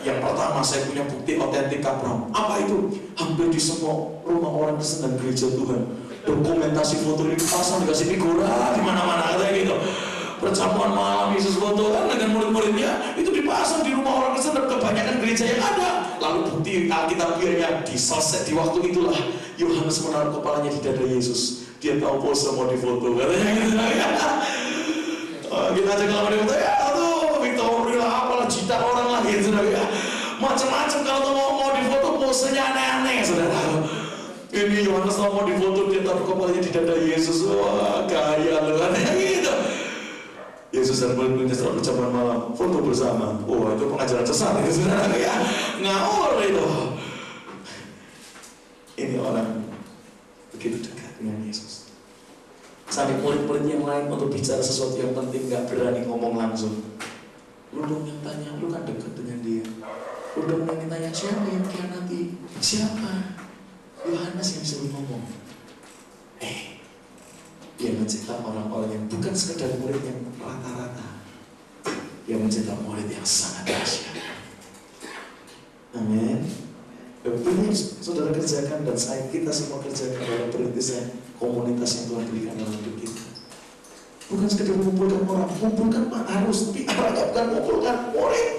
Yang pertama, saya punya bukti otentik kapram. Apa itu? Hampir di semua rumah orang Kristen dan gereja Tuhan, dokumentasi foto ini dipasang, dikasih figura di mana-mana kayak gitu. Perjamuan malam Yesus foto kan dengan murid-muridnya itu dipasang di rumah orang Kristen dan kebanyakan gereja yang ada. Lalu bukti Alkitabiahnya diselesai di waktu itulah Yohanes menaruh kepalanya di dada Yesus. Dia tahu pose mau difoto katanya gitu. Kita aja kalau mau difoto ya tuh Victoria lah apalah juta orang lah gitu ya. Macam-macam kalau mau difoto posenya aneh-aneh saudara. Ini Yohanes mau difoto dia taruh kepalanya di dada Yesus. Wah gaya loh gitu. Yesus dan murid-muridnya setelah perjamuan malam foto bersama. Wah itu pengajaran sesat itu saudara ya. Ngawur itu. Ini orang begitu dekat dengan Yesus. Sampai murid-murid yang lain untuk bicara sesuatu yang penting gak berani ngomong langsung. Lu dong yang tanya, lu kan dekat dengan dia. Lu dong yang tanya siapa yang khianati? Siapa? Yohanes yang disuruh ngomong. Dia mencetak orang-orang yang bukan sekedar murid yang rata-rata. Dia mencetak murid yang sangat dahsyat. Amin. Ini saudara kerjakan dan kita semua kerjakan dalam perintisan komunitas yang Tuhan berikan dalam hidup kita. Bukan sekedar mengumpulkan orang, mengumpulkan harus, tapi arahnya bukan mengumpulkan murid.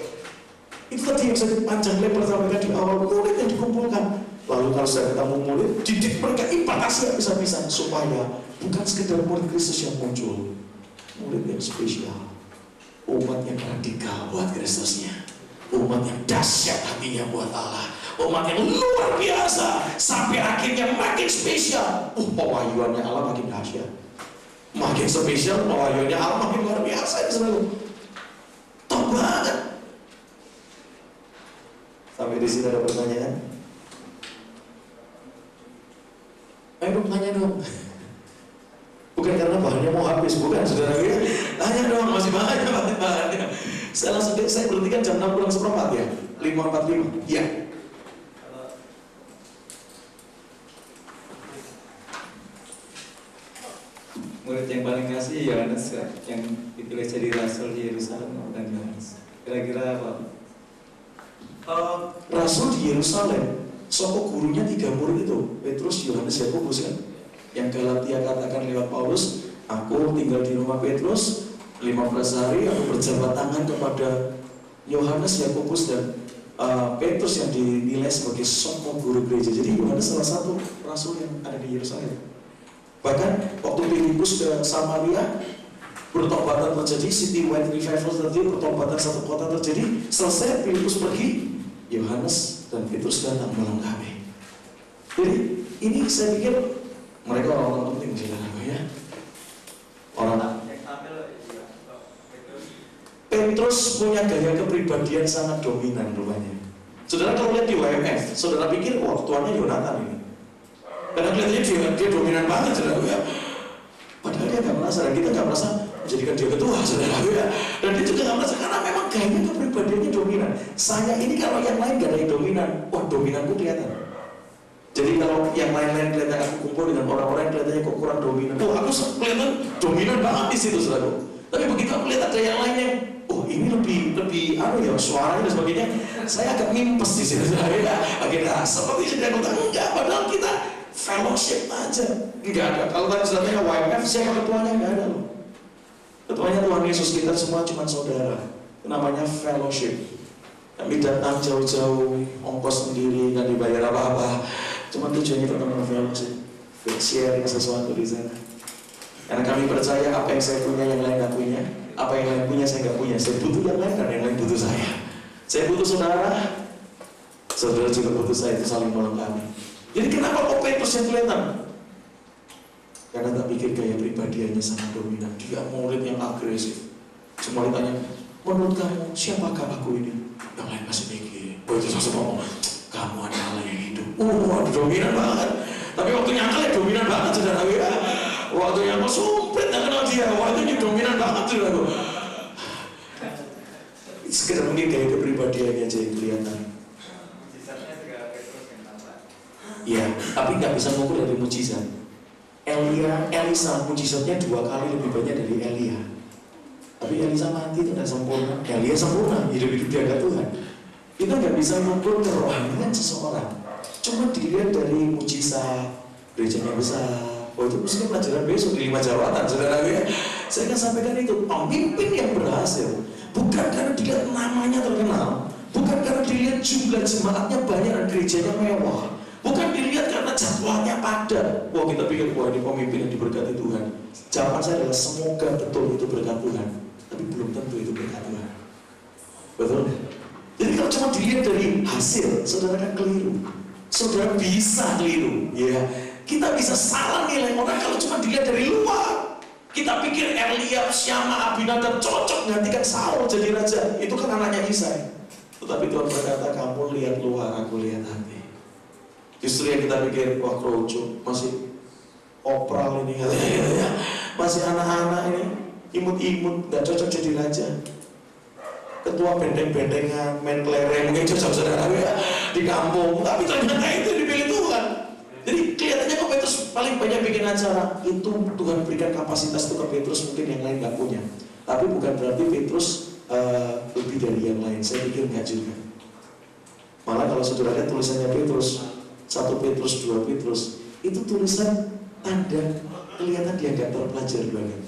Itu tadi yang saya panjang lebar sampaikan di awal, murid yang dikumpulkan. Lalu kalau saya ketemu murid, didik mereka impakasi bisa-bisa supaya bukan sekedar murid Kristus yang muncul, murid yang spesial, umat yang radikal buat Kristusnya, umat yang dahsyat hatinya buat Allah. Umat yang luar biasa sampai akhirnya makin spesial. Pewahyuannya Allah makin dahsyat, makin spesial. Pewahyuannya Allah makin luar biasa. Itu selalu top banget. Sampai di sini ada pertanyaan? Ayo dong, tanya dong. Bukan karena bahannya mau habis, bukan saudara ya. Tanya dong, masih banyak bahannya. Saya berhentikan jam 6 kurang seperempat ya, 5:45. Ya. Murid yang paling kasih Yohanes yang dipilih jadi rasul di Yerusalem dan Yohanes. Kira-kira apa? Rasul di Yerusalem, soko gurunya 3 murid itu, Petrus, Yohanes, Yakobus kan. Yang Galatia katakan lewat Paulus, aku tinggal di rumah Petrus 15 hari, aku berjabat tangan kepada Yohanes, Yakobus dan Petrus yang dinilai sebagai soko guru gereja. Jadi Yohanes salah satu rasul yang ada di Yerusalem. Bahkan waktu Filipus ke Samaria, pertobatan terjadi, city-wide revival terjadi, pertobatan satu kota terjadi. Selesai Filipus pergi, Yohanes dan Petrus datang melengkapi. Jadi ini saya pikir mereka orang-orang penting saudara ya. Orang Petrus punya gaya kepribadian sangat dominan rupanya. Saudara kalau lihat di WMF, saudara pikir wah ketuanya Yonatan ini. Karena kelihatannya dia dominan banget saudara ya. Padahal dia nggak merasa, dan kita nggak merasa menjadikan dia ketua saudara ya. Dan dia juga nggak merasa karena memang gayanya kepribadiannya dominan. Saya ini kalau yang lain gak ada yang dominan, wah dominanku kelihatan. Jadi kalau yang lain-lain kelihatan aku kumpul dengan orang-orang yang kelihatannya kok kurang dominan, aku kelihatan dominan banget di situ saudara. Tapi begitu aku lihat ada yang lainnya, ini lebih ya suaranya dan sebagainya, saya agak mimpes di situ saudara ya. Akhirnya seperti yang aku tahu enggak, padahal kita fellowship aja, enggak ada. Kalau tadi sudah tanya YMF siapa ketuanya, enggak ada loh. Ketuanya Tuhan Yesus, kita semua cuma saudara. Itu namanya fellowship. Kami datang jauh-jauh, ongkos sendiri, nggak dibayar apa-apa. Cuma tujuannya teman-teman fellowship, sharing sesuatu di sana. Karena kami percaya apa yang saya punya yang lain nggak punya, apa yang lain punya saya nggak punya. Saya butuh yang lain karena yang lain butuh saya. Saya butuh saudara, saudara juga butuh saya, itu saling melengkapi. Jadi kenapa kok Petrus yang kelihatan? Karena tak pikir gaya pribadiannya sangat dominan. Dia murid yang agresif. Semua ditanya, menurut kamu siapakah aku ini? Yang lain masih mikir. Itu langsung ngomong, kamu adalah Allah yang hidup. Dominan banget. Tapi waktu nyangkal ya dominan banget saudara ya. Waktu nyangkal sumpit nggak kenal dia. Waktu ini dominan banget saudara. Sekedar mungkin gaya kepribadiannya aja yang kelihatan. Ya, tapi nggak bisa mengukur dari mujizat. Elisa mujizatnya 2 kali lebih banyak dari Elia. Tapi Elisa mati itu tidak sempurna. Elia sempurna, hidup-hidup di hadapan Tuhan. Kita nggak bisa mengukur kerohanian seseorang cuma dilihat dari mujizat, gerejanya besar. Oh itu mesti pelajaran besok di 5 jawatan, saudara ya. Saya akan sampaikan itu, pemimpin yang berhasil bukan karena dilihat namanya terkenal, bukan karena dilihat jumlah jemaatnya banyak dan gerejanya mewah, bukan dilihat karena jadwalnya padat. Wah kita pikir, wah ini pemimpin yang diberkati Tuhan. Jawaban saya adalah semoga betul itu berkat Tuhan, tapi belum tentu itu berkat Tuhan. Betul? Jadi kalau cuma dilihat dari hasil, saudara kan keliru. Saudara bisa keliru, ya. Kita bisa salah nilai orang kalau cuma dilihat dari luar. Kita pikir Eliab, Syama, Abinadab cocok gantikan Saul jadi raja. Itu kan anaknya Isai. Tetapi Tuhan berkata, kamu lihat luar, aku lihat hati. Justru yang kita pikir, wah kroco, masih opral ini, ya. Masih anak-anak ini, imut-imut, gak cocok jadi raja. Ketua benteng-bentengan, main kelereng, mungkin cocok saudara ya, di kampung. Tapi ternyata itu dipilih Tuhan. Jadi kelihatannya kok Petrus paling banyak bikin acara. Itu Tuhan berikan kapasitas itu ke Petrus, mungkin yang lain gak punya. Tapi bukan berarti Petrus lebih dari yang lain. Saya pikir gak juga. Malah kalau saudara lihat tulisannya Petrus, 1 Petrus, 2 Petrus, itu tulisan tanda kelihatan dia gak terpelajar banget.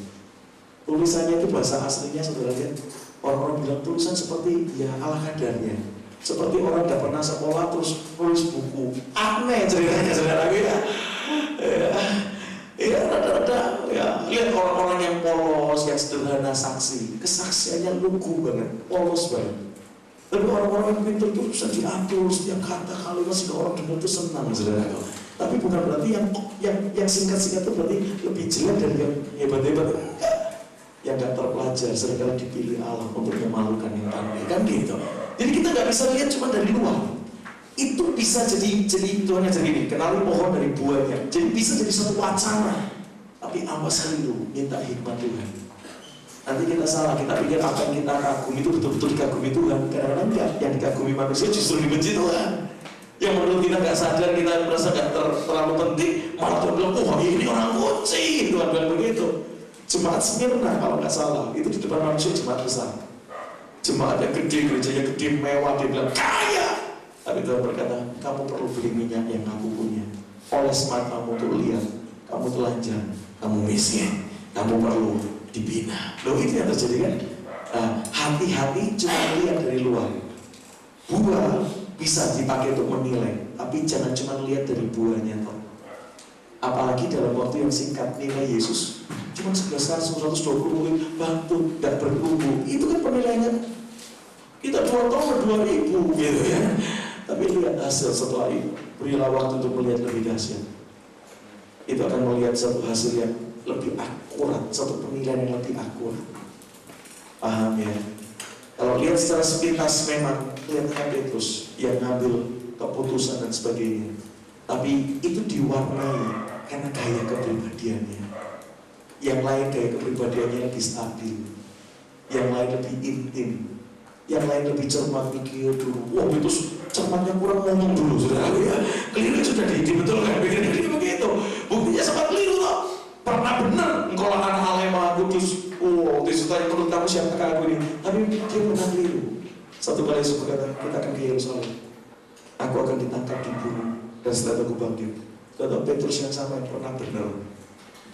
Tulisannya itu bahasa aslinya saudara lihat. Orang-orang bilang tulisan seperti ya ala kadarnya, seperti orang gak pernah sekolah terus nulis buku. Aneh ceritanya saudara ya. Ya rada-rada ya, lihat orang-orang yang polos, yang sederhana saksi, kesaksiannya lugu banget, polos banget. Tapi orang-orang yang pintar itu bisa diatur setiap kata kalimat sehingga orang dengar itu senang saudara. Tapi bukan berarti yang singkat-singkat itu berarti lebih jelek dari yang hebat-hebat. Yang gak terpelajar, seringkali dipilih Allah untuk memalukan yang pandai, kan gitu. Jadi kita gak bisa lihat cuma dari luar. Itu bisa jadi Tuhan yang jadi ini, kenali pohon dari buahnya. Jadi bisa jadi satu wacana. Tapi awas keliru, minta hikmat Tuhan. Nanti kita salah, kita pikir apa yang kita kagumi itu betul-betul dikagumi Tuhan. Kadang-kadang enggak, yang dikagumi manusia justru dibenci Tuhan. Yang menurut kita gak sadar, kita merasa gak terlalu penting, malah Tuhan bilang, oh ini orang kunci, Tuhan bilang begitu. Jemaat Smyrna kalau nggak salah itu di depan manusia jemaat besar, jemaat yang gede, gerejanya gede, mewah, dia bilang kaya. Tapi Tuhan berkata, kamu perlu beli minyak yang aku punya. Oles matamu tuh lihat, kamu telanjang, kamu miskin, kamu perlu dibina. Loh itu yang terjadi kan? Hati-hati cuma lihat dari luar. Buah bisa dipakai untuk menilai, tapi jangan cuma lihat dari buahnya toh. Apalagi dalam waktu yang singkat nilai Yesus cuma 11 kasus, 120 mungkin bantu, gak bertumbuh. Itu kan penilaiannya. Kita 2 tahun 2.000 gitu ya. Tapi lihat hasil setelah itu. Berilah waktu untuk melihat lebih dahsyat. Itu akan melihat satu hasil yang lebih akurat, satu penilaian yang lebih akurat. Paham ya? Kalau lihat secara sepintas memang kelihatannya Petrus yang ngambil keputusan dan sebagainya. Tapi itu diwarnai karena gaya kepribadiannya. Yang lain gaya kepribadiannya lebih stabil, yang lain lebih intim, yang lain lebih cermat mikir dulu. Wah itu cermatnya kurang ngomong dulu saudara ya. Keliru sudah dibetulkan, pikirnya dia begitu. Buktinya sempat keliru toh. Pernah benar engkau lah anak Allah yang Maha Kudus. Oh, disutanya menurut kamu siapakah aku ini? Tapi dia pernah keliru. Satu kali Yesus berkata, kita akan ke Yerusalem. Aku akan ditangkap, dibunuh, dan setelah aku bangkit. Kata Petrus yang sama yang pernah benar.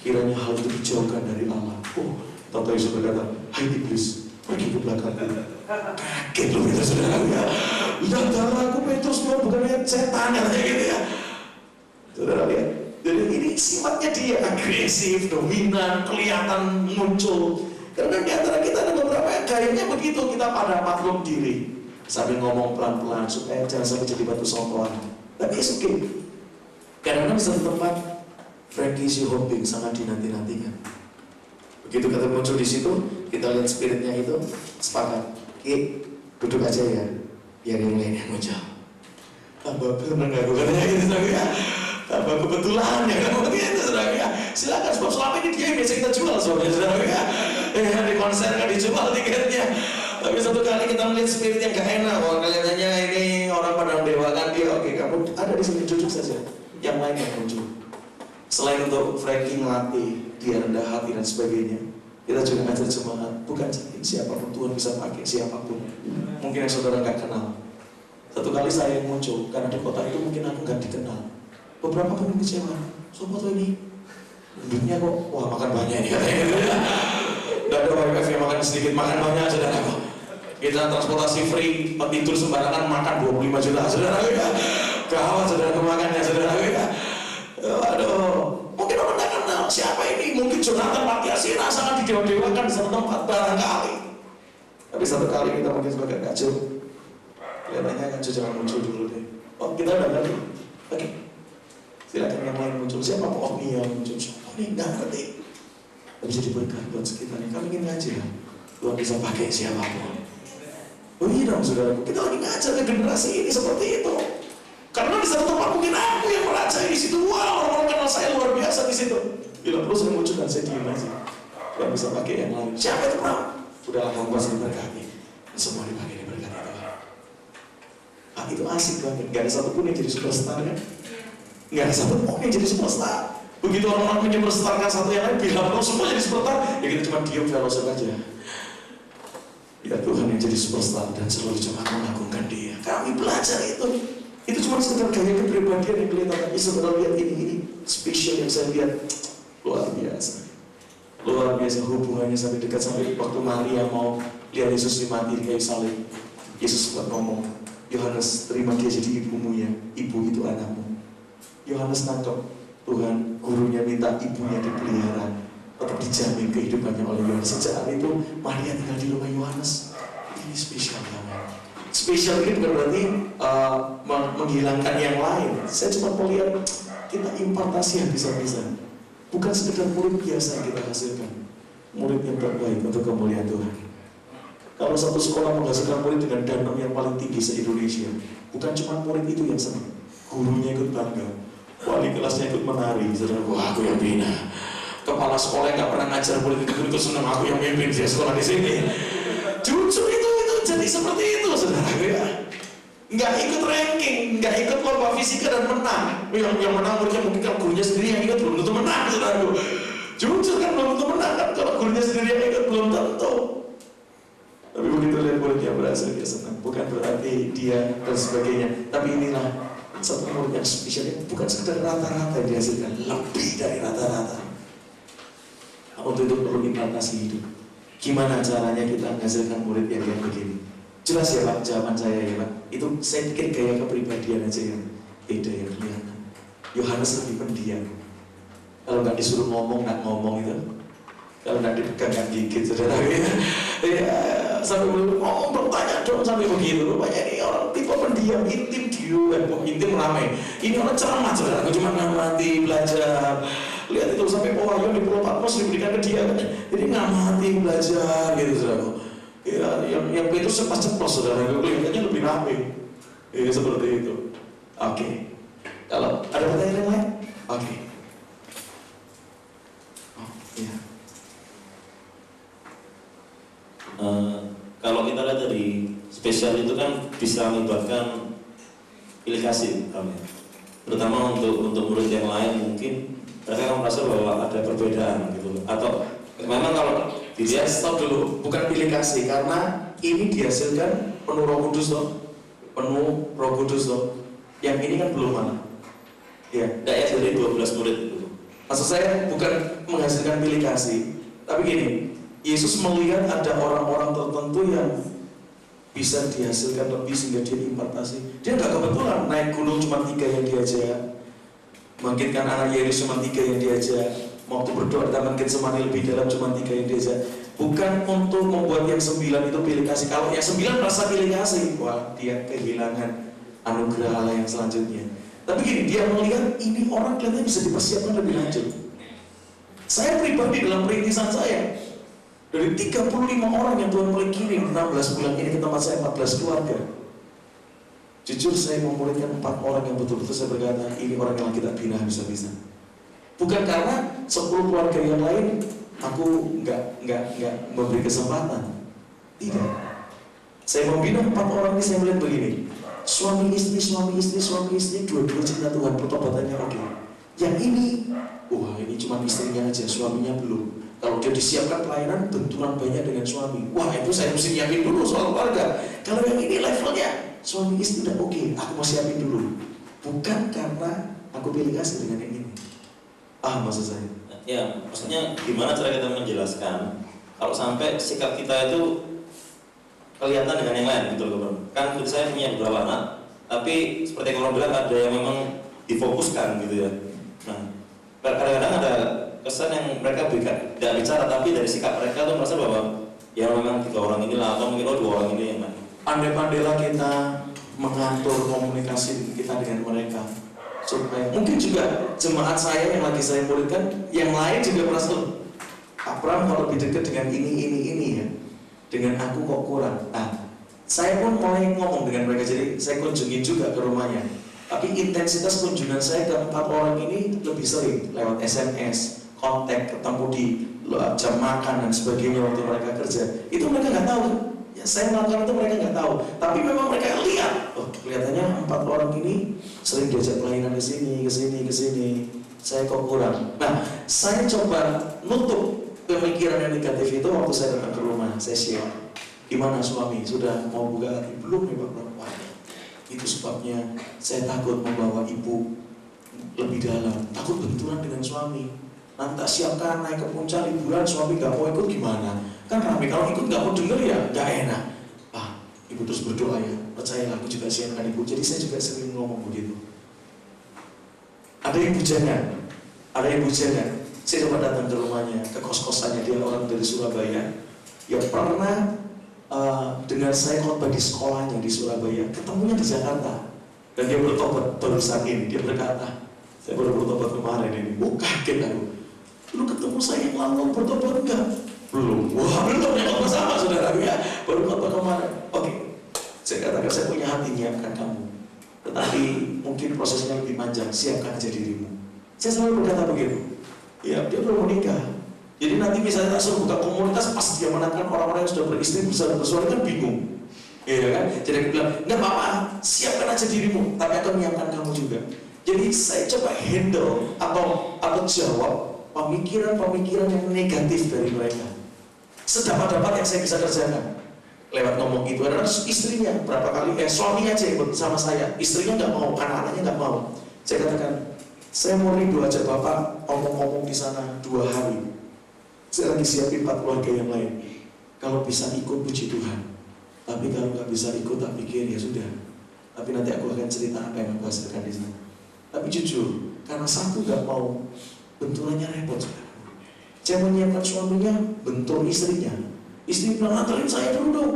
Kiranya hal itu dijauhkan dari Allah. Oh, Tata Yesus berkata, hai iblis, pergi ke belakangku. Kaget loh Petrus saudara ya. Lihat darah aku Petrus bukan lihat setan ya gitu ya. Saudara lihat. Jadi ini sifatnya dia agresif, dominan, kelihatan muncul. Karena di antara kita ada beberapa yang gayanya begitu, kita pada maklum diri sambil ngomong pelan-pelan supaya jangan sampai jadi batu songkoan. Tapi it's okay. Karena di satu tempat Frankie Hopping sangat dinanti-nantikan. Begitu kata muncul di situ, kita lihat spiritnya itu sepakat. Duduk aja ya, biar yang lain yang muncul. Tambah benar nggak gue katanya gitu saudara. Tambah kebetulan ya kan begitu saudara ya. Silakan sebab selama ini dia yang biasa kita jual saudara ya. Di konser kan dijual tiketnya. Tapi satu kali kita melihat spirit yang gak enak. Wah kelihatannya ini orang pada mendewakan dia. Oke kamu ada di sini duduk saja. Yang lain yang muncul. Selain untuk Frankie ngelatih dia rendah hati dan sebagainya, kita juga ngajar jemaat bukan siapapun Tuhan bisa pakai siapapun. Mungkin yang saudara nggak kenal, Satu kali saya yang muncul, karena di kota itu mungkin aku nggak dikenal. Beberapa pun kecewa, sopo tuh ini? Duitnya kok, wah makan banyak ini katanya. Gak ada WMF yang makan sedikit, makan banyak saudaraku. Kita transportasi free, tidur sembarangan, makan 25 juta saudaraku ya. Gawat saudaraku makannya saudaraku ya. Aduh, mungkin orang nggak kenal siapa ini. Mungkin Jonathan Matiasina sangat didewa-dewakan di satu tempat barangkali. Tapi satu kali kita mungkin sebagai kacau. Kelihatannya kan jangan muncul dulu deh. Oh kita udah ngerti. Oke. Silakan yang lain muncul. Siapa Pak Omni yang muncul? Omni nggak ngerti. Tapi bisa diberkati buat sekitarnya. Kami ingin ngaji ya. Tuhan bisa pakai siapapun. Oh iya dong saudaraku. Kita lagi ngajar ke generasi ini seperti itu. Karena di satu tempat mungkin aku yang merajai di situ. Wow, orang kenal saya luar biasa di situ. Bila perlu saya muncul dan saya diem aja. Tuhan bisa pakai yang lain. Siapa itu Bang? Udahlah kamu pasti diberkati. Semua dipakai diberkati Tuhan. Itu asik banget, gak ada satupun yang jadi superstar kan? Gak ada satupun yang jadi superstar. Begitu orang-orang menyuperstarkan satu yang lain, bila perlu semua jadi superstar, ya kita cuma diam fellowship aja. Ya Tuhan yang jadi superstar dan seluruh jemaat mengagungkan Dia. Kami belajar itu. Itu cuma sekedar gaya kepribadian yang kelihatan. Tapi sebenarnya lihat ini spesial yang saya lihat luar biasa. Luar biasa hubungannya sampai dekat sampai waktu Maria mau lihat Yesus mati di kayu salib. Yesus sempat ngomong, Yohanes, terima dia jadi ibumu ya, ibu itu anakmu. Yohanes nangkep, Tuhan, gurunya minta ibunya dipelihara, tetap dijamin kehidupannya oleh Yohanes. Sejak hari itu, Maria tinggal di rumah Yohanes. Ini spesial banget. Spesial ini bukan berarti menghilangkan yang lain. Saya cuma melihat kita impartasi habis-habisan. Bukan sekedar murid biasa yang kita hasilkan, murid yang terbaik untuk kemuliaan Tuhan. Kalau satu sekolah menghasilkan murid dengan danam yang paling tinggi se-Indonesia, bukan cuma murid itu yang senang, gurunya ikut bangga, wali kelasnya ikut menari, wah aku yang bina. Kepala sekolah yang gak pernah ngajar murid itu senang, aku yang mimpin dia sekolah di sini. Jujur itu jadi seperti itu, saudara ya. Nggak ikut ranking, nggak ikut lomba fisika dan menang. Yang menang muridnya mungkin kalau gurunya sendiri yang ikut belum tentu menang, saudara. Jujur kan belum tentu menang kan, kalau gurunya sendiri yang ikut belum tentu. Tapi begitu lihat muridnya berhasil, dia senang. Bukan berarti dia dan sebagainya. Tapi inilah satu murid yang spesial, bukan sekedar rata-rata yang dihasilkan, lebih dari rata-rata. Untuk itu perlu implantasi hidup. Gimana caranya kita menghasilkan murid yang begini? Jelas ya Pak, jawaban saya ya Pak. Itu saya pikir gaya kepribadian aja yang beda, yang kelihatan. Yohanes lebih pendiam. Kalau nggak disuruh ngomong, nggak ngomong itu. Kalau nggak dipegang, nggak gigit, saudara ya. Sampai ngomong bertanya dong sampai begitu. Rupanya ini orang tipe pendiam, intim dia, intim ramai. Ini orang ceramah, saudara. Aku cuma ngamati, belajar. Lihat itu sampai Wahyu di Pulau Patmos diberikan ke dia. Jadi ngamati, belajar, gitu saudara. Ya, yang Petrus ceplos, saudara. Kelihatannya lebih ramai. Ya, seperti itu. Oke. Kalau ada pertanyaan yang lain? Oke. Oh, iya. Kalau kita lihat dari spesial itu kan bisa melibatkan pilih kasih, terutama untuk murid yang lain mungkin mereka akan merasa bahwa ada perbedaan gitu, atau memang kalau dilihat stop dulu, bukan pilih kasih karena ini dihasilkan penuh Roh Kudus loh, penuh Roh Kudus loh. Yang ini kan belum mana? Ya, kayak dari 12 murid itu. Maksud saya bukan menghasilkan pilih kasih, tapi gini. Yesus melihat ada orang-orang tertentu yang bisa dihasilkan lebih sehingga dia impartasi. Dia nggak kebetulan naik gunung cuma 3 yang diajak, bangkitkan anak Yairus cuma 3 yang diajak, waktu berdoa di Taman Getsemani lebih dalam cuma 3 yang diajak. Bukan untuk membuat yang 9 itu pilih kasih. Kalau yang 9 merasa pilih kasih, wah dia kehilangan anugerah Allah yang selanjutnya. Tapi gini, dia melihat ini orang kelihatannya bisa dipersiapkan lebih lanjut. Saya pribadi dalam perintisan saya, dari 35 orang yang Tuhan mulai kirim 16 bulan ini ke tempat saya, 14 keluarga. Jujur saya memulihkan 4 orang yang betul-betul saya berkata, ini orang yang kita bina bisa-bisa. Bukan karena 10 keluarga yang lain aku nggak memberi kesempatan. Tidak. Saya membina 4 orang ini, saya melihat begini. Suami istri, dua-dua cinta Tuhan, pertobatannya oke. Yang ini, wah ini cuma istrinya aja, suaminya belum. Kalau dia disiapkan pelayanan, benturan banyak dengan suami. Wah itu saya mesti nyiapin dulu soal keluarga. Kalau yang ini levelnya, suami istri udah oke, aku mau siapin dulu. Bukan karena aku pilih kasih dengan yang ini. Maksud saya. Ya, maksudnya gimana cara kita menjelaskan kalau sampai sikap kita itu kelihatan dengan yang lain gitu loh, kan saya punya beberapa anak, tapi seperti yang orang bilang ada yang memang difokuskan gitu ya. Nah, kadang-kadang ada kesan yang mereka tidak bicara, tapi dari sikap mereka tuh merasa bahwa ya memang 3 orang inilah, atau mungkin 2 orang ini yang lain. Pandai-pandailah kita mengatur komunikasi kita dengan mereka, supaya mungkin juga jemaat saya yang lagi saya muridkan, yang lain juga merasa Abraham kalau lebih dekat dengan ini ya, dengan aku kok kurang. Saya pun mulai ngomong dengan mereka, jadi saya kunjungi juga ke rumahnya. Tapi intensitas kunjungan saya ke 4 orang ini lebih sering lewat SMS, kontak, ketemu di jam makan dan sebagainya waktu mereka kerja. Itu mereka nggak tahu. Ya, saya melakukan itu mereka nggak tahu. Tapi memang mereka lihat. Kelihatannya 4 orang ini sering diajak pelayanan ke sini. Saya kok kurang. Nah, saya coba nutup pemikiran yang negatif itu waktu saya datang ke rumah. Saya share. Gimana suami? Sudah mau buka hati? Belum ya Pak? Wah, itu sebabnya saya takut membawa ibu lebih dalam. Takut benturan dengan suami. Nanti tak siapkan naik ke puncak liburan, suami gak mau ikut gimana? Kan rame, kalau ikut gak mau denger ya gak enak. Ibu terus berdoa ya, percayalah aku juga siapkan ibu. Jadi saya juga sering ngomong begitu. Ada yang bujangan. Saya coba datang ke rumahnya, ke kos-kosannya, dia orang dari Surabaya. Yang pernah dengar saya khotbah di sekolahnya di Surabaya, ketemunya di Jakarta. Dan dia bertobat barusan ini, dia berkata, saya baru bertobat kemarin ini. Kaget aku. Lu ketemu saya yang lalu bertobat enggak? Belum. Wah, belum ya, khotbah sama saudara ya. Baru khotbah kemarin. Oke. Saya katakan saya punya hati menyiapkan kamu. Tetapi mungkin prosesnya lebih panjang. Siapkan aja dirimu. Saya selalu berkata begitu. Ya, dia belum menikah. Jadi nanti misalnya tak suruh buka komunitas, pas dia menangkan orang-orang yang sudah beristri bisa bersuara kan bingung. Iya kan? Jadi aku bilang, nggak apa-apa, siapkan aja dirimu, tapi akan menyiapkan kamu juga. Jadi saya coba handle atau jawab pemikiran-pemikiran yang negatif dari mereka. Sedapat-dapat yang saya bisa kerjakan lewat ngomong itu adalah istrinya berapa kali suami aja ikut sama saya, istrinya nggak mau, anak-anaknya nggak mau. Saya katakan, saya mau rindu aja Bapak ngomong-ngomong di sana 2 hari. Saya lagi siapin 4 keluarga yang lain. Kalau bisa ikut puji Tuhan. Tapi kalau nggak bisa ikut tak pikir ya sudah. Tapi nanti aku akan cerita apa yang aku hasilkan di sana. Tapi jujur, karena satu nggak mau, benturannya repot. Saya menyiapkan suaminya, bentur istrinya. Istri bilang, antarin saya dulu dong.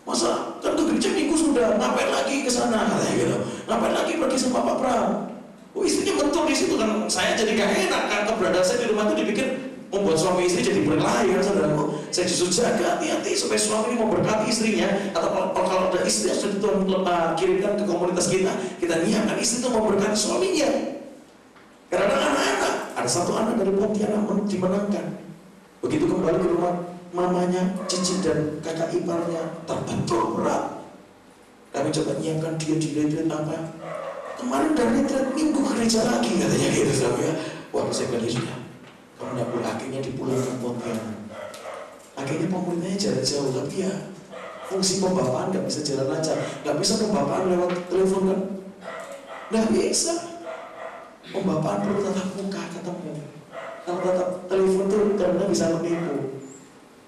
Masa kan ke gereja minggu sudah, ngapain lagi ke sana? Katanya gitu. Ngapain lagi pergi sama Pak Pram? Istrinya bentur di situ kan. Saya jadi gak enak kan, keberadaan saya di rumah itu dipikir membuat suami istri jadi berkelahi kan saudaraku. Saya justru jaga hati-hati supaya suami ini memberkati istrinya. Atau kalau ada istri yang sudah Tuhan kirimkan ke komunitas kita niatkan istri itu memberkati suaminya. Karena anak-anak, ada 1 anak dari Pontianak dimenangkan. Begitu kembali ke rumah, mamanya, cici dan kakak iparnya terbentur berat. Kami coba nyiapkan dia di retreat apa. Kemarin dari retreat minggu ke gereja lagi katanya gitu sama ya. Wah, saya bilang sudah. Kamu tidak boleh, akhirnya dipulangkan Pontianak. Akhirnya pemerintahnya jalan jauh, tapi ya fungsi pembapaan nggak bisa jalan lancar. Nggak bisa pembapaan lewat telepon kan? Nggak bisa. Pembapaan perlu tatap muka ketemu. Kalau tatap telepon tuh karena bisa menipu.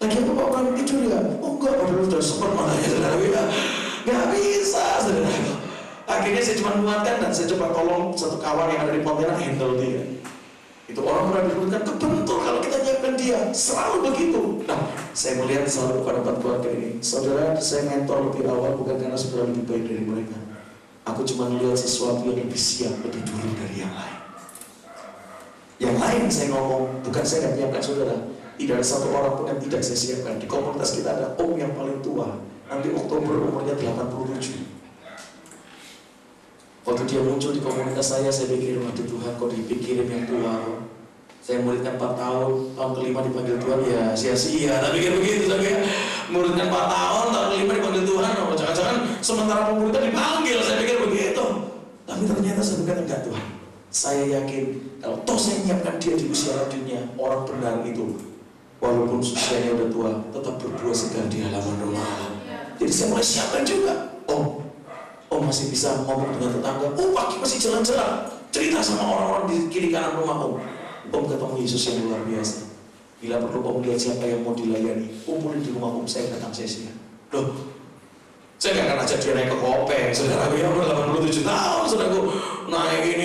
Lagi apa Pak orang tidur ya? Oh enggak, padahal sudah sempat matanya saudara ya. Nggak bisa saudara. Akhirnya saya cuma menguatkan dan saya coba tolong 1 kawan yang ada di Pontianak handle dia. Itu orang pernah disebutkan kebentur kalau kita nyiapkan dia, selalu begitu. Nah, saya melihat selalu kepada 4 keluarga ini. Saudara, saya mentor lebih awal bukan karena saudara lebih baik dari mereka. Aku cuma melihat sesuatu yang lebih siap lebih dulu dari yang lain. Yang lain saya ngomong, bukan saya nggak menyiapkan saudara. Tidak ada 1 orang pun yang tidak saya siapkan. Di komunitas kita ada om yang paling tua. Nanti Oktober umurnya 87. Waktu dia muncul di komunitas saya pikir, waduh Tuhan kok dipikirin yang tua. Saya muridkan 4 tahun, tahun ke-5 dipanggil Tuhan, ya sia-sia. Tapi pikir begitu, saya muridkan 4 tahun, tahun ke-5 dipanggil Tuhan. Oh, jangan-jangan sementara pemuridan dipanggil, saya pikir begitu. Tapi ternyata saya berkata, enggak Tuhan. Saya yakin, kalau toh saya menyiapkan dia di usia lanjutnya, orang benar itu, walaupun usianya udah tua, tetap berbuah segar di halaman rumah Allah. Jadi saya mulai siapkan juga. Oh, masih bisa ngomong dengan tetangga. Oh, pagi masih jalan-jalan, cerita sama orang-orang di kiri kanan rumah Om ketemu Yesus yang luar biasa. Bila perlu Om lihat siapa yang mau dilayani, kumpulin di rumah Om, saya datang sesi. Loh, saya nggak akan ajak dia naik ke Kopeng, saudara ya, udah 87 tahun, saudaraku naik ini,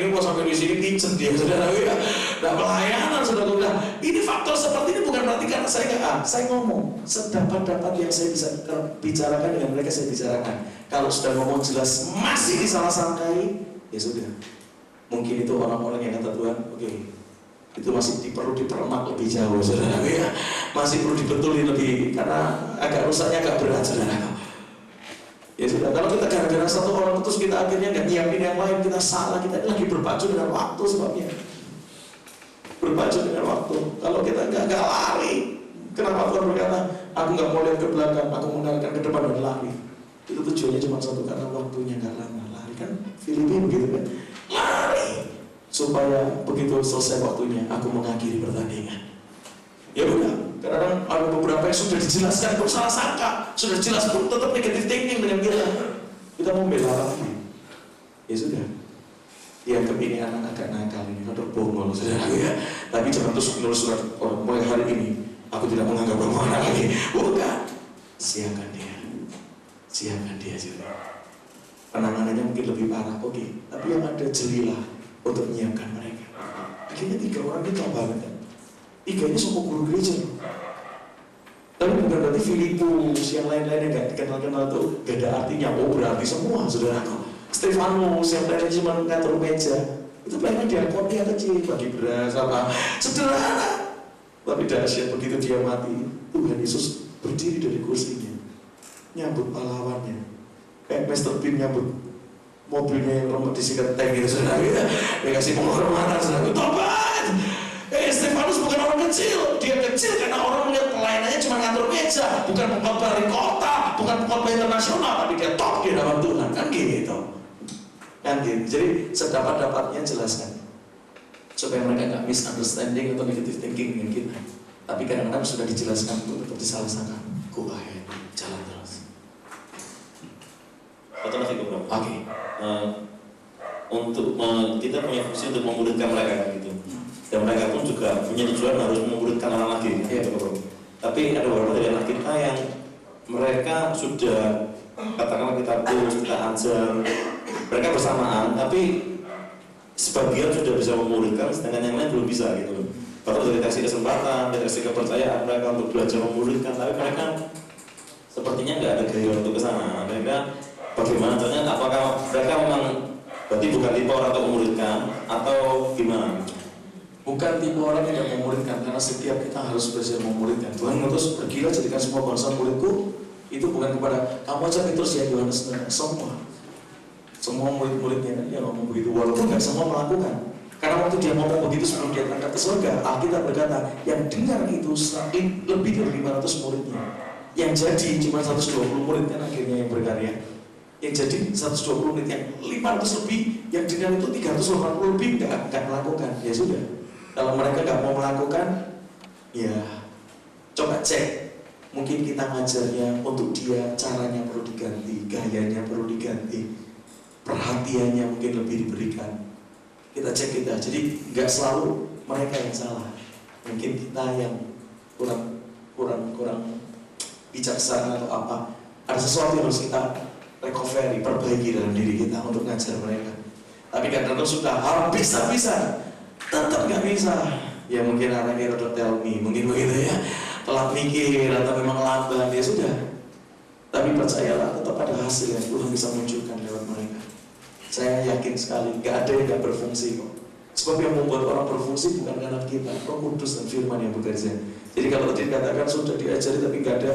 mau sampai di sini pincet dia, saudara ya, nggak pelayanan, saudaraku. Nah, ini faktor seperti ini bukan berarti karena saya ngomong sedapat-dapat yang saya bisa bicarakan dengan mereka saya bicarakan. Kalau sudah ngomong jelas masih disalah sangkai, ya sudah. Mungkin itu orang-orang yang kata Tuhan, oke, itu masih perlu dipermak lebih jauh, saudara ya, masih perlu dibetulin lebih karena agak rusaknya agak berat, saudara. Ya sudah, kalau kita gara-gara satu orang terus kita akhirnya nggak nyiapin yang lain, kita salah, kita lagi berpacu dengan waktu sebabnya. Berpacu dengan waktu. Kalau kita nggak lari, kenapa Tuhan berkata, aku nggak mau lihat ke belakang, aku mau lihat ke depan dan lari. Itu tujuannya cuma satu, karena waktunya nggak lama. Lari kan, Filipi begitu kan, lari supaya begitu selesai waktunya, aku mengakhiri pertandingan. Ya udah. Kadang ada beberapa yang sudah dijelaskan pun salah sangka, sudah jelas pun tetap negatif thinking dengan kita membela lagi. Ya sudah, dianggap ini anak agak nakal ini, atau bongol saudara ya. Tapi jangan terus menulis surat mulai hari ini aku tidak menganggap kamu anak lagi. Bukan, siapkan dia saudara. Penanganannya mungkin lebih parah, oke. Tapi yang ada jelilah untuk menyiapkan mereka. Akhirnya 3 orang ini tahu banget kan. 3 ini semua guru gereja. Tapi bukan berarti Filipus, yang lain-lain yang gak dikenal-kenal itu gak ada artinya. Oh berarti semua, saudaraku. Stefanus, yang lainnya cuma ngatur meja. Itu pelayanan diakonnya kecil, bagi beras, apa. Sederhana. Tapi dahsyat begitu dia mati, Tuhan Yesus berdiri dari kursinya, nyambut pahlawannya. Kayak Mr. Bean nyambut mobilnya yang remote disikat tank gitu, saudara. Dia kasih penghormatan, saudara. Tobat! Stefanus bukan orang kecil, dia kecil karena orang melihat pelayanannya cuma ngatur meja, bukan pengkhotbah dari kota, bukan pengkhotbah internasional, tapi dia top di hadapan Tuhan, kan gitu. Jadi sedapat-dapatnya jelaskan, supaya mereka nggak misunderstanding atau negative thinking dengan kita. Tapi kadang-kadang sudah dijelaskan untuk tetap disalah sangka. Go ahead, jalan terus. Atau lagi beberapa. Oke. Untuk kita punya fungsi untuk memudahkan mereka gitu. Dan mereka pun juga punya tujuan harus memuridkan orang lagi. Tapi ada beberapa dari anak kita yang mereka sudah katakanlah kita tuh kita ajar mereka bersamaan, tapi sebagian sudah bisa memuridkan, sedangkan yang lain belum bisa gitu. Bahkan sudah dikasih kesempatan, dikasih kepercayaan mereka untuk belajar memuridkan, tapi mereka sepertinya nggak ada gaya untuk kesana. Mereka bagaimana? Caranya? Apakah mereka memang berarti bukan tipe orang untuk memuridkan atau gimana? Bukan tipe orang yang tidak memuridkan, karena setiap kita harus belajar memuridkan. Tuhan mengutus, pergilah jadikan semua bangsa muridku. Itu bukan kepada kamu aja Petrus ya Yohanes, semua murid-muridnya kan dia ngomong begitu, walaupun nggak semua melakukan. Karena waktu dia ngomong begitu sebelum dia berangkat ke surga, Alkitab berkata yang dengar itu lebih dari 500 muridnya. Yang jadi cuma 120 murid kan akhirnya yang berkarya. Yang jadi 120 murid, yang 500 lebih, yang dengar itu 380 lebih nggak melakukan. Ya sudah. Kalau mereka nggak mau melakukan, ya coba cek. Mungkin kita ngajarnya untuk dia, caranya perlu diganti, gayanya perlu diganti, perhatiannya mungkin lebih diberikan. Kita cek kita, jadi nggak selalu mereka yang salah. Mungkin kita yang kurang bijaksana atau apa. Ada sesuatu yang harus kita recovery, perbaiki dalam diri kita untuk ngajar mereka. Tapi kadang-kadang sudah habis-habisan, tetap nggak bisa. Ya mungkin anaknya udah tell me, mungkin begitu ya, telat mikir atau memang lambat, ya sudah. Tapi percayalah, tetap ada hasil yang Tuhan bisa munculkan lewat mereka. Saya yakin sekali, nggak ada yang nggak berfungsi kok. Sebab yang membuat orang berfungsi bukan karena kita, Roh Kudus dan Firman yang bekerja. Jadi kalau tadi dikatakan sudah diajari tapi nggak ada,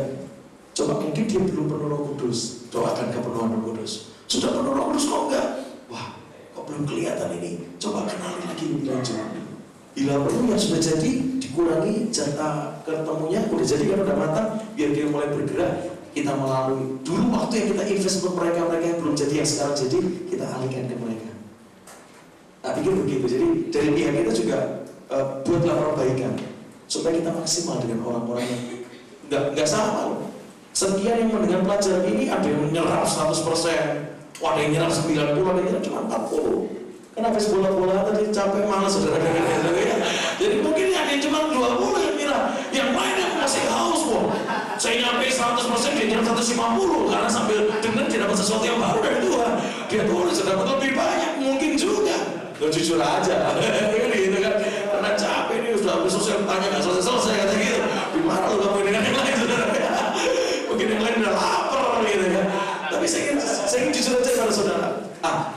coba mungkin dia belum penuh Roh Kudus. Doakan kepenuhan Roh Kudus. Sudah penuh Roh Kudus kok enggak? Wah, kok belum kelihatan ini? Coba kenali lagi lebih lanjut. Bila perlu yang sudah jadi dikurangi jatah ketemunya, udah jadi kan udah matang, biar dia mulai bergerak. Kita melalui dulu waktu yang kita invest untuk mereka yang belum jadi, yang sekarang jadi, kita alihkan ke mereka. Nah, pikir begitu. Jadi dari pihak kita juga buatlah perbaikan supaya kita maksimal dengan orang-orang yang nggak sama loh. Sekian yang mendengar pelajaran ini, ada yang menyerap 100%, Wah, ada yang nyerah 90, ada yang nyerah cuma 40. Kenapa bola-bola tadi capek malas saudara ya? Jadi mungkin ada yang cuma 20 yang nyerah, yang lain yang masih haus kok. Saya nyampe 100%, dia nyerah 150 karena sambil dengar dia dapat sesuatu yang baru dari Tuhan. Dia tulis dapat lebih banyak, mungkin juga. Lo jujur aja, gitu kan? Karena capek nih, sudah selesai tanya nggak selesai kata gitu. Dimarah lo kamu dengan yang lain saudara ya? Mungkin yang lain udah lapar gitu ya. Tapi saya ingin jujur aja pada saudara.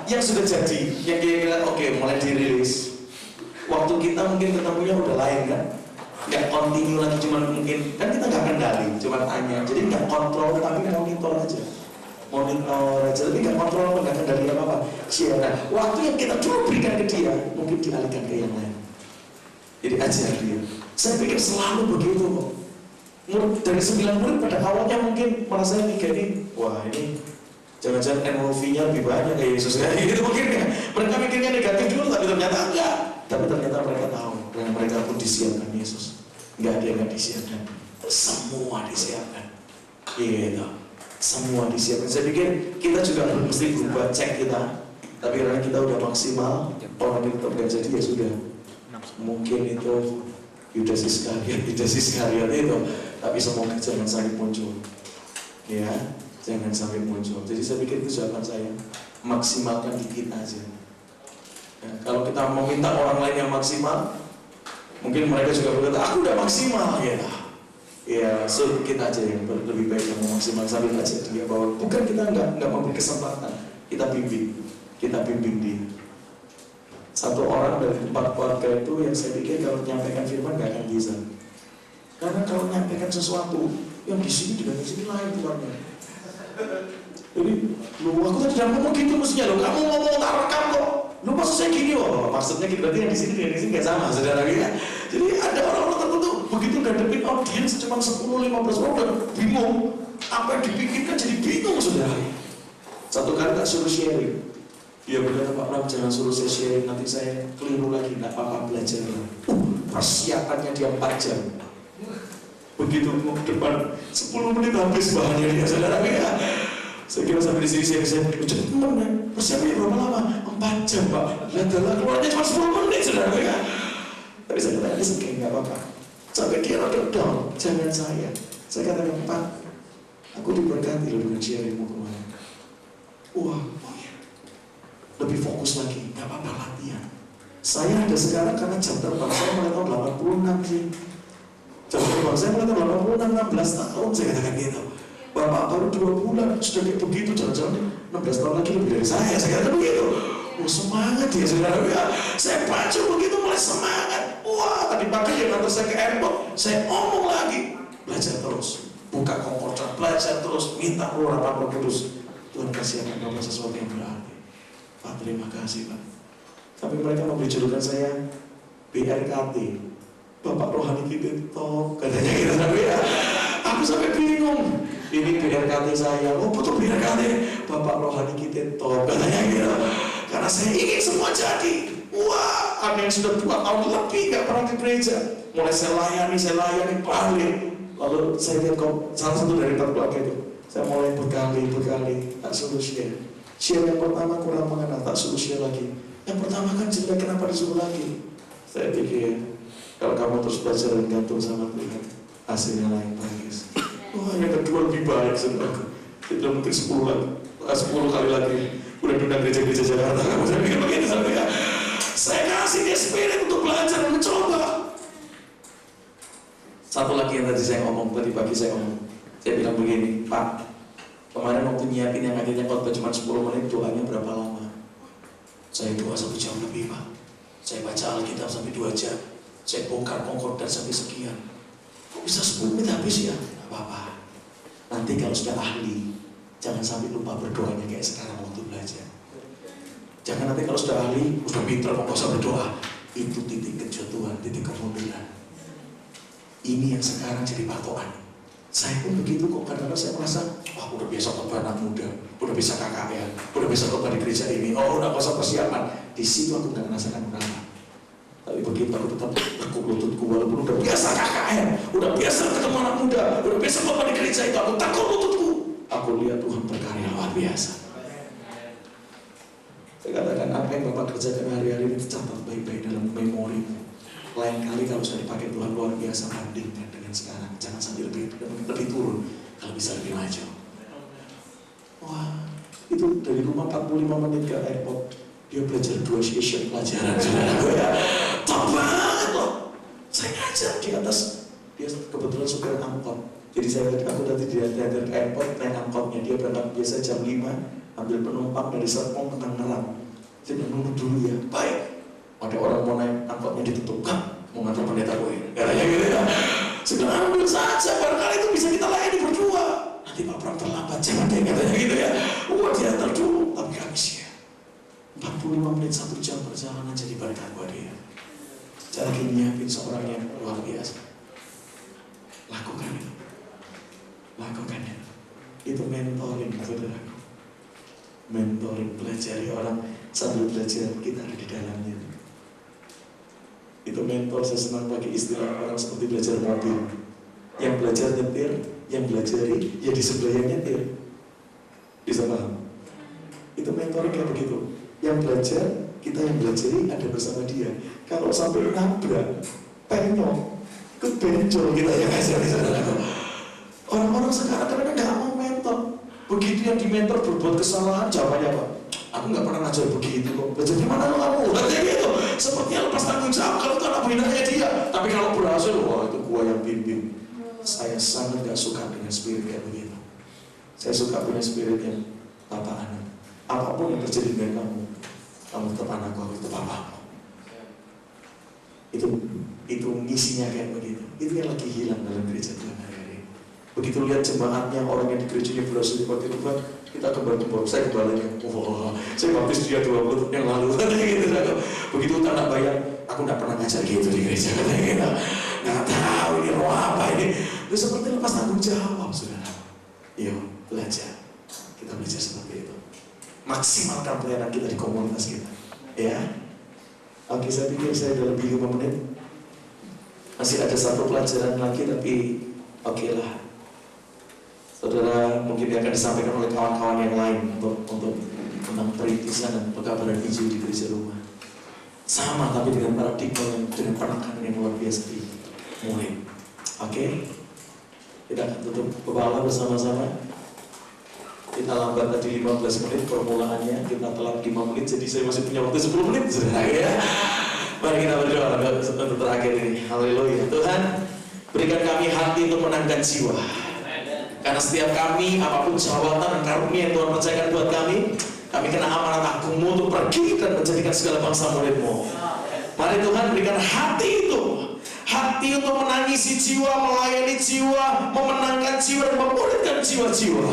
Yang sudah jadi, yang kira-kira oke, mulai dirilis. Waktu kita mungkin ketemunya udah lain kan? Nggak continue lagi, cuma mungkin kan kita nggak kendali, cuma tanya. Jadi nggak kontrol, tapi monitor aja, tapi nggak kontrol, nggak kendali apa-apa. Nah, waktu yang kita coba berikan ke dia, mungkin dialihkan ke yang lain. Jadi ajar dia. Saya pikir selalu begitu kok. Dari 9 murid pada awalnya mungkin merasa ini, wah ini jangan-jangan MOV-nya lebih banyak kayak Yesus kayak gitu mungkin ya. Mereka mikirnya negatif dulu, tapi ternyata enggak. Tapi ternyata mereka tahu dan mereka pun disiapkan Yesus. Enggak ada yang enggak disiapkan. Semua disiapkan. Gitu. Semua disiapkan. Saya pikir kita juga mesti berubah cek kita. Tapi karena kita udah maksimal, orang yang tetap gak jadi ya sudah. Mungkin itu Yudas Iskariot itu. Tapi semoga jangan sampai muncul. Ya. Jangan sampai muncul. Jadi saya pikir itu jawaban saya. Maksimalkan dikit aja. Ya, kalau kita meminta orang lain yang maksimal, mungkin mereka juga berkata, aku udah maksimal ya. Ya, sedikit aja yang lebih baik yang memaksimal sambil aja dia bahwa bukan kita nggak memberi kesempatan, kita bimbing dia. Satu orang dari 4 keluarga itu yang saya pikir kalau menyampaikan firman nggak akan bisa. Karena kalau menyampaikan sesuatu yang di sini dengan di sini lain Tuhannya. Jadi, aku tadi tidak ngomong gitu mestinya loh. Kamu ngomong tak rekam kok. Lu maksud saya gini loh. Maksudnya gitu berarti yang di sini dengan di sini nggak sama, saudara ya. Jadi ada orang-orang tertentu begitu ngadepin audiens cuma 10-15 orang udah bingung. Apa yang dipikirkan jadi bingung, saudara. Satu kali tak suruh sharing. Dia berkata, Pak Ram jangan suruh saya sharing, nanti saya keliru lagi, nggak apa-apa belajar. Persiapannya dia 4 jam. Begitu mau ke depan 10 menit habis bahannya dia, saudara ya. Saya kira sampai di sini saya bisa cepet teman, persiapannya berapa lama? 4 jam Pak. Lihat keluarnya cuma 10 menit, saudara ya. Tapi saya kata ini oke, nggak apa-apa. Sampai dia rada down, jangan saya. Saya katakan Pak, aku diberkati loh dengan sharingmu kemarin. Wah, lebih fokus lagi, nggak apa-apa latihan. Saya ada sekarang karena jam terbang saya mulai tahun 86 sih. Jam terbang saya mulai tahun 86, 16 tahun saya katakan gitu. Bapak baru 2 bulan sudah kayak begitu, jangan-jangan 16 tahun lagi lebih dari saya katakan begitu. Oh semangat ya saudara ya. Saya baca begitu mulai semangat. Wah tadi pagi dia ngantar saya ke airport, saya omong lagi, belajar terus, buka Concordat, belajar terus, minta keluar Roh Kudus. Tuhan kasih akan Bapak sesuatu yang berarti. Pak terima kasih Pak. Tapi mereka memberi julukan saya BRKT, Bapak Rohani kita top, katanya gitu ya. Aku sampai bingung. Ini BRKT saya, oh betul BRKT, Bapak Rohani kita top, katanya gitu. Karena saya ingin semua jadi. Wah, ada yang sudah 2 tahun lebih gak pernah ke gereja. Mulai saya layani balik. Lalu saya lihat salah satu dari 4 keluarga itu. Saya mulai berkali, tak suruh share. Share yang pertama kurang mengenal, tak suruh share lagi. Yang pertama kan jelek, kenapa disuruh lagi? Saya pikir, kalau kamu terus belajar dan gantung sama Tuhan, hasilnya lain bagus. Wah, yang kedua lebih baik, saudara. Tidak mungkin 10 kali lagi. Udah pindah gereja-gereja Jakarta, kamu saya pikir begitu, saudara. Saya kasih dia spirit untuk belajar dan mencoba. Satu lagi yang tadi saya ngomong, tadi pagi saya ngomong. Saya bilang begini, Pak, kemarin waktu nyiapin yang akhirnya khotbah cuma 10 menit, doanya berapa lama? Saya doa 1 jam lebih, Pak. Saya baca Alkitab sampai 2 jam. Saya bongkar Concordat sampai sekian. Kok bisa 10 menit habis ya? Gak apa-apa. Nanti kalau sudah ahli, jangan sampai lupa berdoanya kayak sekarang waktu belajar. Jangan nanti kalau sudah ahli, sudah pintar, kok gak usah berdoa. Itu titik kejatuhan, titik kemunduran. Ini yang sekarang jadi patokan. Saya pun begitu kok, kadang-kadang saya merasa, wah udah biasa khotbah anak muda, udah bisa KKR, udah bisa khotbah di gereja ini, oh udah usah persiapan. Di situ aku nggak merasakan berapa. Tapi begitu aku tetap tekuk lututku, walaupun udah biasa KKR, udah biasa ketemu anak muda, udah biasa khotbah di gereja itu, aku tekuk lututku. Aku lihat Tuhan berkarya luar biasa. Apa yang Bapak kerjakan hari-hari ini tercatat baik-baik dalam memorimu. Lain kali kalau sudah dipakai Tuhan luar biasa, bandingkan dengan sekarang. Jangan sampai lebih turun, kalau bisa lebih maju. Wah, itu dari rumah 45 menit ke airport, dia belajar 2 session pelajaran. Ya, top banget loh. Saya ngajar di atas, dia kebetulan supir angkot. Jadi aku tadi diantar ke airport, naik angkotnya. Dia berangkat biasa jam 5, ambil penumpang dari Serpong ke Tangerang. Dia nunggu dulu ya, baik. Ada orang mau naik angkotnya ditutup, kan? Mau ngantar pendeta gue, katanya gitu ya. Sekarang ambil saja, barangkali itu bisa kita layani berdua. Nanti Pak Pram terlambat, jangan deh, katanya gitu ya. Dia antar dulu, tapi habis ya. 45 menit, 1 jam perjalanan jadi berkat buat dia. Cara nyiapin seorang yang luar biasa. Lakukan itu. Lakukan itu. Itu mentoring, saudaraku. Mentoring, pelajari orang sambil belajar, kita ada di dalamnya. Itu mentor, saya senang pakai istilah orang seperti belajar mobil. Yang belajar nyetir, yang belajari, ya di sebelah yang nyetir. Bisa paham? Itu mentoring kayak begitu. Yang belajar, kita yang belajari ada bersama dia. Kalau sampai nabrak, penyok, ikut benjol kita yang ngajari, saudaraku. Orang-orang sekarang kadang-kadang gak mau mentor. Begitu yang di mentor berbuat kesalahan, jawabannya apa? Aku gak pernah ngajar begitu kok. Belajar gimana lo kamu? Katanya gitu. Sepertinya lepas tanggung jawab kalau itu anak binatnya dia. Tapi kalau berhasil, wah itu gua yang bimbing. Saya sangat gak suka dengan spirit kayak begitu. Saya suka punya spirit yang Bapak anak. Apapun yang terjadi dengan kamu, kamu tetap anakku, aku tetap bapakmu. Itu misinya kayak begitu. Itu yang lagi hilang dalam gereja Tuhan hari-hari. Begitu lihat jemaatnya, orang yang di gerejanya berhasil dipakai Tuhan, kita kembali, saya kembali, saya baptis dia 20 yang lalu, gitu. Begitu tanda bayang, aku gak pernah ngajar gitu di gereja, gitu. Gak tahu ini roh apa ini. Itu seperti lepas tanggung jawab, saudara. Yuk, belajar. Kita belajar seperti itu. Maksimalkan pelayanan kita di komunitas kita. Ya. Oke, saya pikir saya udah lebih 5 menit. Masih ada 1 pelajaran lagi, tapi oke lah. Saudara, mungkin akan disampaikan oleh kawan-kawan yang lain untuk tentang perintisan dan pekabaran hijau di gereja rumah. Sama, tapi dengan paradigma yang dengan penekanan yang luar biasa dimulai. Oke, kita akan tutup kepala bersama-sama. Kita lambat tadi 15 menit permulaannya, kita telat 5 menit, jadi saya masih punya waktu 10 menit. Ya. Mari kita berdoa untuk terakhir ini. Haleluya. Tuhan, berikan kami hati untuk menangkan jiwa. Karena setiap kami, apapun jawatan dan karunia yang Tuhan percayakan buat kami kena amanat Agung-Mu untuk pergi dan menjadikan segala bangsa murid-Mu. Mari Tuhan berikan hati itu, hati untuk menangisi jiwa, melayani jiwa, memenangkan jiwa dan memulihkan jiwa-jiwa.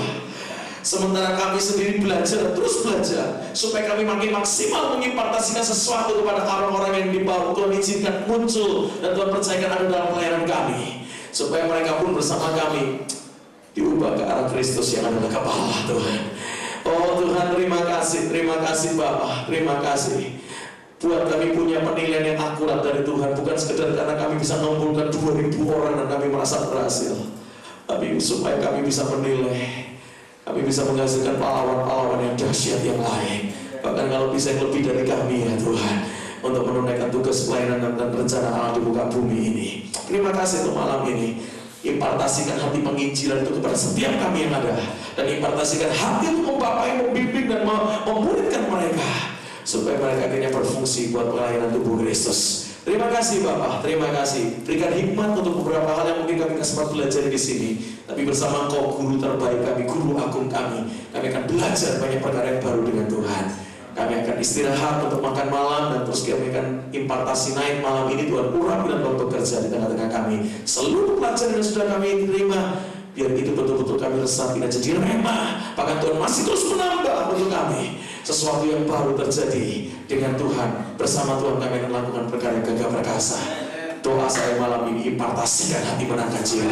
Sementara kami sendiri belajar dan terus belajar supaya kami makin maksimal mengimpartasikan sesuatu kepada orang-orang yang di bawah. Tuhan izinkan muncul dan Tuhan percayakan ada dalam pelayanan kami, supaya mereka pun bersama kami diubah ke arah Kristus yang adalah kepala Tuhan. Oh Tuhan, terima kasih Bapa, terima kasih buat kami punya penilaian yang akurat dari Tuhan, bukan sekedar karena kami bisa mengumpulkan 2000 orang dan kami merasa berhasil, tapi supaya kami bisa menilai, kami bisa menghasilkan pahlawan-pahlawan yang dahsyat yang lain, bahkan kalau bisa yang lebih dari kami ya Tuhan, untuk menunaikan tugas pelayanan dan rencana Allah di muka bumi ini. Terima kasih untuk malam ini. Impartasikan hati penginjilan itu kepada setiap kami yang ada, dan impartasikan hati untuk membapai, membimbing dan memuridkan mereka supaya mereka akhirnya berfungsi buat pelayanan tubuh Kristus. Terima kasih Bapak, terima kasih. Berikan hikmat untuk beberapa hal yang mungkin kami sempat belajar di sini, tapi bersama Engkau guru terbaik kami, guru agung kami akan belajar banyak perkara yang baru dengan Tuhan. Kami akan istirahat untuk makan malam, dan terus kami akan impartasi naik malam ini. Tuhan urapi dan Tuhan bekerja di tengah-tengah kami. Seluruh pelajaran yang sudah kami terima, biar itu betul-betul kami resapi dan jadi remah. Bahkan Tuhan masih terus menambah untuk kami sesuatu yang baru terjadi dengan Tuhan. Bersama Tuhan kami akan melakukan perkara yang gagah perkasa. Doa saya malam ini, impartasikan hati menangkan jiwa,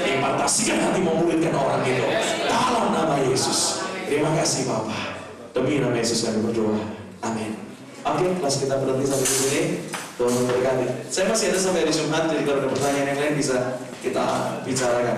impartasikan hati memulihkan orang itu dalam nama Yesus. Terima kasih Bapak. Demi nama Yesus kami berdoa. Amin. Oke, kelas kita berhenti sampai di sini. Tuhan memberkati. Saya masih ada sampai hari Jumat, jadi kalau ada pertanyaan yang lain bisa kita bicarakan.